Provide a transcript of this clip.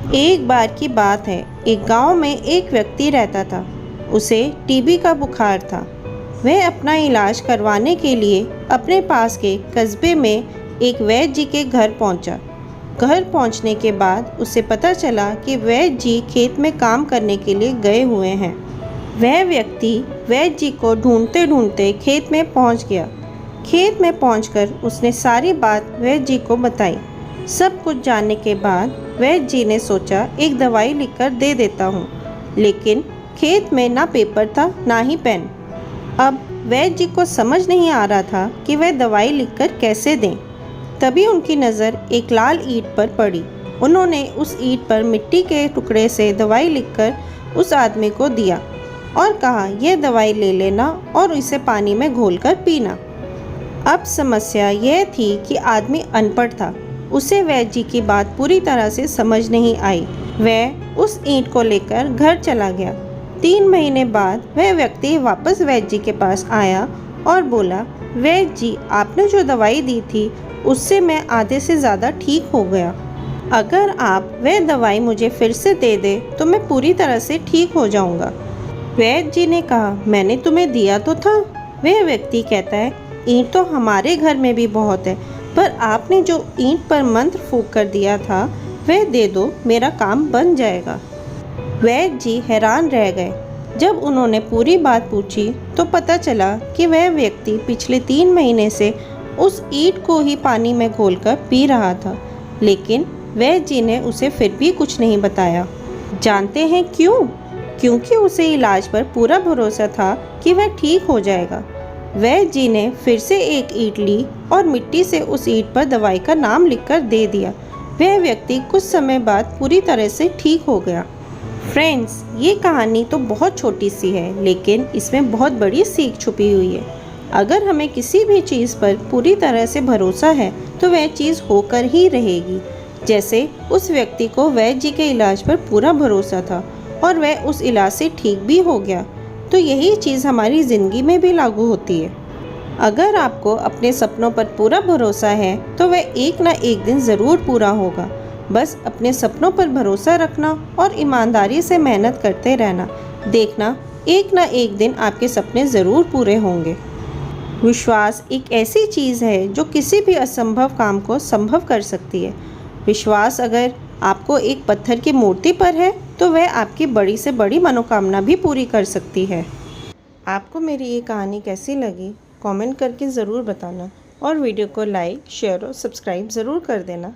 एक बार की बात है, एक गांव में एक व्यक्ति रहता था। उसे टीबी का बुखार था। वह अपना इलाज करवाने के लिए अपने पास के कस्बे में एक वैद्य जी के घर पहुंचा। घर पहुंचने के बाद उसे पता चला कि वैद्य जी खेत में काम करने के लिए गए हुए हैं। वह व्यक्ति वैद्य जी को ढूंढते ढूंढते खेत में पहुंच गया। खेत में पहुंचकर उसने सारी बात वैद्य जी को बताई। सब कुछ जानने के बाद वैद्य जी ने सोचा एक दवाई लिखकर दे देता हूँ, लेकिन खेत में ना पेपर था ना ही पेन। अब वैद्य जी को समझ नहीं आ रहा था कि वह दवाई लिखकर कैसे दें। तभी उनकी नज़र एक लाल ईंट पर पड़ी। उन्होंने उस ईंट पर मिट्टी के टुकड़े से दवाई लिखकर उस आदमी को दिया और कहा, यह दवाई ले लेना और इसे पानी में घोलकर पीना। अब समस्या यह थी कि आदमी अनपढ़ था। उसे वैद्य जी की बात पूरी तरह से समझ नहीं आई। वह उस ईंट को लेकर घर चला गया। 3 महीने बाद वह व्यक्ति वापस वैद्य जी के पास आया और बोला, वैद्य जी, आपने जो दवाई दी थी उससे मैं आधे से ज़्यादा ठीक हो गया। अगर आप वह दवाई मुझे फिर से दे दे तो मैं पूरी तरह से ठीक हो जाऊंगा। वैद्य जी ने कहा, मैंने तुम्हें दिया तो था। वह व्यक्ति कहता है, ईंट तो हमारे घर में भी बहुत है, पर आपने जो ईंट पर मंत्र फूंक कर दिया था वह दे दो, मेरा काम बन जाएगा। वैद्य जी हैरान रह गए। जब उन्होंने पूरी बात पूछी तो पता चला कि वह व्यक्ति पिछले 3 महीने से उस ईंट को ही पानी में घोलकर पी रहा था, लेकिन वैद्य जी ने उसे फिर भी कुछ नहीं बताया। जानते हैं क्यों? क्योंकि उसे इलाज पर पूरा भरोसा था कि वह ठीक हो जाएगा। वैद्य जी ने फिर से एक ईंट ली और मिट्टी से उस ईंट पर दवाई का नाम लिखकर दे दिया। वह व्यक्ति कुछ समय बाद पूरी तरह से ठीक हो गया। फ्रेंड्स, ये कहानी तो बहुत छोटी सी है, लेकिन इसमें बहुत बड़ी सीख छुपी हुई है। अगर हमें किसी भी चीज़ पर पूरी तरह से भरोसा है तो वह चीज़ होकर ही रहेगी। जैसे उस व्यक्ति को वैद्य जी के इलाज पर पूरा भरोसा था और वह उस इलाज से ठीक भी हो गया, तो यही चीज़ हमारी ज़िंदगी में भी लागू होती है। अगर आपको अपने सपनों पर पूरा भरोसा है तो वह एक ना एक दिन ज़रूर पूरा होगा। बस अपने सपनों पर भरोसा रखना और ईमानदारी से मेहनत करते रहना। देखना, एक ना एक दिन आपके सपने ज़रूर पूरे होंगे। विश्वास एक ऐसी चीज़ है जो किसी भी असंभव काम को संभव कर सकती है। विश्वास अगर आपको एक पत्थर की मूर्ति पर है तो वह आपकी बड़ी से बड़ी मनोकामना भी पूरी कर सकती है। आपको मेरी ये कहानी कैसी लगी कमेंट करके ज़रूर बताना और वीडियो को लाइक, शेयर और सब्सक्राइब ज़रूर कर देना।